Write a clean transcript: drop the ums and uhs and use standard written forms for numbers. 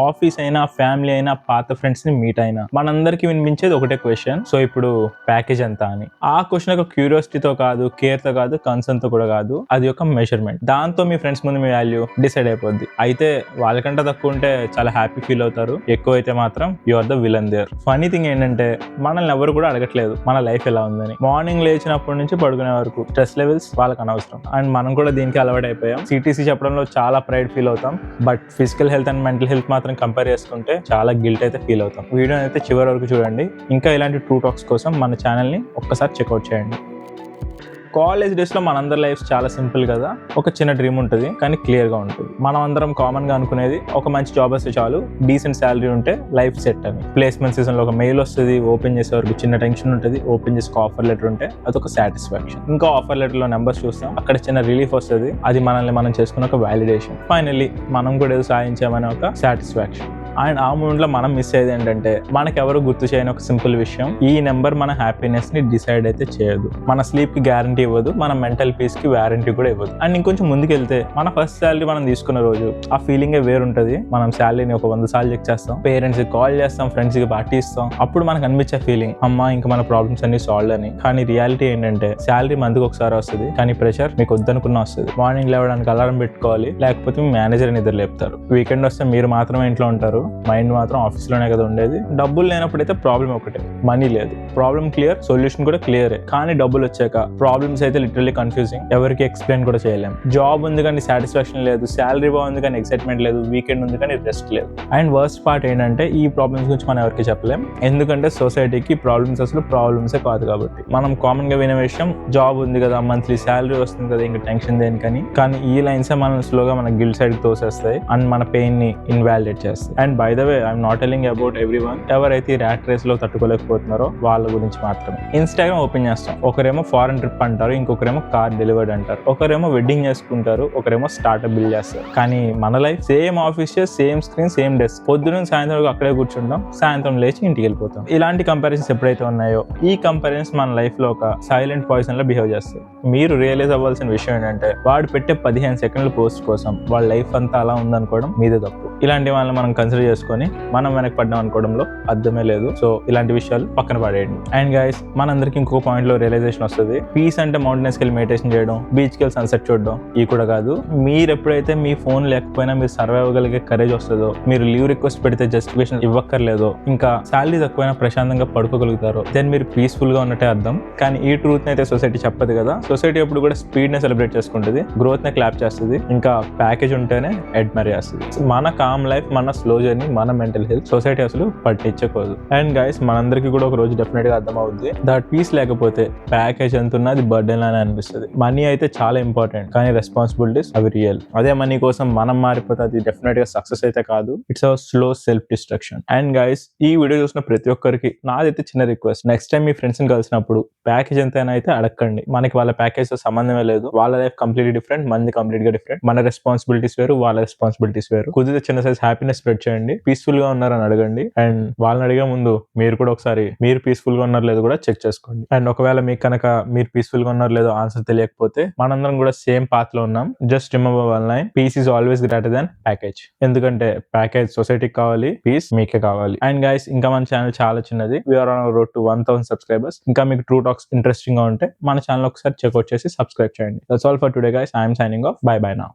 Office అయినా, family అయినా, పాత ఫ్రెండ్స్ ని మీట్ అయినా మనందరికి వినిపించేది ఒకటే క్వశ్చన్, సో ఇప్పుడు ప్యాకేజ్ ఎంత అని. ఆ క్వశ్చన్ ఒక క్యూరియాసిటీతో కాదు, కేర్ తో కాదు, కన్సర్న్ తో కూడా కాదు, అది ఒక మెజర్మెంట్. దాంతో మీ ఫ్రెండ్స్ ముందు మీ వాల్యూ డిసైడ్ అయిపోద్ది. అయితే వాళ్ళకంటే తక్కువ ఉంటే చాలా హ్యాపీ ఫీల్ అవుతారు, ఎక్కువ అయితే మాత్రం you are the villain there. Funny thing ఏంటంటే మనల్ని ఎవరు కూడా అడగట్లేదు మన లైఫ్ ఎలా ఉందని. మార్నింగ్ లేచినప్పటి నుంచి పడుకునే వరకు స్ట్రెస్ లెవెల్స్ వాళ్ళకి అనవసరం. అండ్ మనం కూడా దీనికి అలవాటు అయిపోయాం. సిటీసీ చెప్పడంలో చాలా ప్రైడ్ ఫీల్ అవుతాం, but physical health and mental health మాత్రం కంపేర్ చేసుకుంటే చాలా గిల్ట్ అయితే ఫీల్ అవుతాం. వీడియో అయితే చివరి వరకు చూడండి. ఇంకా ఇలాంటి ట్రూ టాక్స్ కోసం మన ఛానల్ని ఒక్కసారి చెక్అవుట్ చేయండి. కాలేజ్ డేస్లో మనందరి లైఫ్ చాలా సింపుల్ కదా. ఒక చిన్న డ్రీమ్ ఉంటుంది, కానీ క్లియర్గా ఉంటుంది. మనం అందరం కామన్గా అనుకునేది ఒక మంచి జాబ్ వస్తే చాలు, డీసెంట్ శాలరీ ఉంటే లైఫ్ సెట్ అని. ప్లేస్మెంట్ సీజన్లో ఒక మెయిల్ వస్తుంది, ఓపెన్ చేసే వరకు చిన్న టెన్షన్ ఉంటుంది, ఓపెన్ చేసి ఆఫర్ లెటర్ ఉంటే అదొక సాటిస్ఫాక్షన్. ఇంకా ఆఫర్ లెటర్లో నెంబర్స్ చూస్తాం, అక్కడ చిన్న రిలీఫ్ వస్తుంది, అది మనల్ని మనం చేసుకున్న ఒక వ్యాలిడేషన్. ఫైనల్లీ మనం కూడా ఏదో సాధించామనే ఒక సాటిస్ఫాక్షన్. అండ్ ఆ మూమెంట్లో మనం మిస్ అయ్యేది ఏంటంటే మనకెవరు గుర్తు చేయని ఒక సింపుల్ విషయం, ఈ నెంబర్ మన హ్యాపీనెస్ ని డిసైడ్ అయితే చేయదు, మన స్లీప్ కి గ్యారంటీ ఇవ్వదు, మన మెంటల్ పీస్ కి వారంటీ కూడా ఇవ్వదు. అండ్ ఇంకొంచెం ముందుకెళ్తే మన ఫస్ట్ శాలరీ మనం తీసుకున్న రోజు ఆ ఫీలింగ్ వేరుంటది. మనం శాలరీని ఒక 100 సార్లు చెక్ చేస్తాం, పేరెంట్స్ కి కాల్ చేస్తాం, ఫ్రెండ్స్ కి పార్టీ ఇస్తాం, అప్పుడు మనకు అనిపించే ఫీలింగ్ అమ్మా ఇంకా మన ప్రాబ్లమ్స్ అన్ని సాల్వ్ అని. కానీ రియాలిటీ ఏంటంటే శాలరీ మంత్కి ఒకసారి వస్తుంది, కానీ ప్రెషర్ మీకు వద్దనుకున్నా వస్తుంది. మార్నింగ్ లేవడానికి అలారం పెట్టుకోవాలి, లేకపోతే మీ మేనేజర్ నిద్ర లేపుతారు. వీకెండ్ వస్తే మీరు మాత్రమే ఇంట్లో ఉంటారు, మైండ్ మాత్రం ఆఫీస్ లోనే కదా ఉండేది. డబ్బులు లేనప్పుడైతే ప్రాబ్లం ఒకటే, మనీ లేదు. ప్రాబ్లం క్లియర్, సొల్యూషన్ కూడా క్లియరే. కానీ డబ్బులు వచ్చాక ప్రాబ్లమ్స్ అయితే లిటరల్లీ కన్ఫ్యూజింగ్, ఎవరికి ఎక్స్ప్లెయిన్ కూడా చేయలేం. జాబ్ ఉంది కానీ సాటిస్ఫాక్షన్ లేదు, శాలరీ బాగుంది కానీ ఎక్సైట్మెంట్ లేదు, వీకెండ్ ఉంది కానీ రెస్ట్ లేదు. అండ్ వర్స్ట్ పార్ట్ ఏంటంటే ఈ ప్రాబ్లమ్స్ గురించి మనం ఎవరికి చెప్పలేం, ఎందుకంటే సొసైటీకి ప్రాబ్లమ్స్ అసలు ప్రాబ్లమ్సే కాదు కాబట్టి. మనం కామన్ గా వినే విషయం జాబ్ ఉంది కదా, మంత్లీ శాలరీ వస్తుంది కదా, ఇంకా టెన్షన్ దేనికని. కానీ ఈ లైన్సే మనం స్లోగా మన గిల్ట్ సైడ్ తోసేస్తాయి అండ్ మన పెయిన్ ని ఇన్వాలిడేట్ చేస్తాయి. And by the way, I'm not telling about everyone. ఎవరైతే ర్యాట్ రేస్ లో తట్టుకోలేకపోతున్నారో వాళ్ళ గురించి మాత్రమే. ఇన్స్టాగ్రామ్ ఓపెన్ చేస్తాం, ఒకరేమో ఫారెన్ ట్రిప్ అంటారు, ఇంకొకరేమో కార్ డెలివర్డ్ అంటారు, ఒకరేమో వెడ్డింగ్ చేసుకుంటారు, ఒకరేమో స్టార్ట్అప్ బిల్డ్ చేస్తారు. కానీ మన life same office, same screen, same desk. పొద్దున సాయంత్రం వరకు అక్కడే కూర్చుంటాం, సాయంత్రం లేచి ఇంటికి వెళ్ళిపోతాం. ఇలాంటి కంపారిజన్స్ ఎప్పుడైతే ఉన్నాయో ఈ కంపారిజన్స్ మన లైఫ్ లో ఒక సైలెంట్ పాయిజన్ లా బిహేవ్ చేస్తాయి. మీరు రియలైజ్ అవ్వాల్సిన విషయం ఏంటంటే వాడు పెట్టే 15 సెకండ్ల పోస్ట్ కోసం వాళ్ళ లైఫ్ అంతా అలా ఉందనుకోవడం మీదే తప్పు. ఇలాంటి వాళ్ళని మనం కన్సిడర్ చేసుకొని మనం వెనక్కి పడ్డాం అనుకోవడంలో అర్థమే లేదు. సో ఇలాంటి విషయాలు పక్కన పడేయండి. అండ్ గైస్, మనందరికి ఇంకో పాయింట్ లో రియలైజేషన్ వస్తుంది, పీస్ అంటే మౌంటైన్స్ కి వెళ్ళి మెడిటేషన్ చేయడం, బీచ్ కి వెళ్ళి సన్సెట్ చూడడం, ఇవి కూడా కాదు. మీరు ఎప్పుడైతే మీ ఫోన్ లేకపోయినా మీరు సర్వైవ్ అవ్వగలిగే కరేజ్ వస్తుందో, మీరు లీవ్ రిక్వెస్ట్ పెడితే జస్టిఫికేషన్ ఇవ్వక్కర్లేదో, ఇంకా శాలరీ తక్కువైనా ప్రశాంతంగా పడుకోగలుగుతారో, దెన్ మీరు పీస్ఫుల్ గా ఉన్నట్టే అర్థం. కానీ ఈ ట్రూత్ అయితే సొసైటీ చెప్పదు కదా. సొసైటీ ఎప్పుడు కూడా స్పీడ్ నే సెలబ్రేట్ చేసుకుంటుంది, గ్రోత్ నే క్లాప్ చేస్తుంది, ఇంకా ప్యాకేజ్ ఉంటేనే అడ్మైర్ చేస్తుంది. మన కామ్ లైఫ్, మన స్లో జర్నీ, మన మెంటల్ హెల్త్ సొసైటీ అసలు పట్టించకూడదు. అండ్ గైస్, మనందరికీ కూడా ఒక రోజు డెఫినెట్ గా అర్థం అవుద్ది దట్ పీస్ లేకపోతే ప్యాకేజ్ ఎంత ఉన్నది బర్డెన్ లానే అనిపిస్తుంది. మనీ అయితే చాలా ఇంపార్టెంట్, కానీ రెస్పాన్సిబిలిటీస్ అవి రియల్. అదే మనీ కోసం మనం మారిపోతే అది డెఫినెట్ గా సక్సెస్ అయితే కాదు, it's a slow self destruction. And guys, ఈ వీడియో చూసిన ప్రతి ఒక్కరికి నాదైతే చిన్న రిక్వెస్ట్, నెక్స్ట్ టైం మీ ఫ్రెండ్స్ ని కలిసినప్పుడు ప్యాకేజ్ ఎంతైనా అయితే అడగండి. మనకి వాళ్ళ ప్యాకేజ్ తో సంబంధమే లేదు, వాళ్ళ లైఫ్ కంప్లీట్లీ డిఫరెంట్, మనది కంప్లీట్ గా డిఫరెంట్. మన రెస్పాన్సిబిలిటీస్ వేరు, వాళ్ళ రెస్పాన్సిబిలిటీస్ వేరు. కుదిరితే చిన్న సైజ్ హ్యాపీనెస్ స్ప్రెడ్ చేయండి, పీస్ఫుల్ గా ఉన్నారని అడగండి. అండ్ వాళ్ళని అడిగే ముందు మీరు కూడా ఒకసారి మీరు పీస్ఫుల్ గా ఉన్నారు లేదో కూడా చెక్ చేసుకోండి. అండ్ ఒకవేళ మీకు కనుక మీరు పీస్ఫుల్ గా ఉన్నారు లేదో ఆన్సర్ తెలియకపోతే మనందరం కూడా సేమ్ పాత్ లో ఉన్నాం. Just remember one line, peace is always greater than package. ఎందుకంటే ప్యాకేజ్ సొసైటీకి కావాలి, పీస్ మీకే కావాలి. అండ్ గైస్, ఇంకా మన ఛానల్ చాలా చిన్నది, we're on road to 1000 subscribers. ఇంకా మీకు ట్రూ టాక్స్ ఇంట్రెస్టింగ్ గా ఉంటే మన ఛానల్ ఒకసారి చెక్అవుట్ చేసి సబ్స్క్రైబ్ చేయండి. That's all for today guys, I'm signing off. By by now.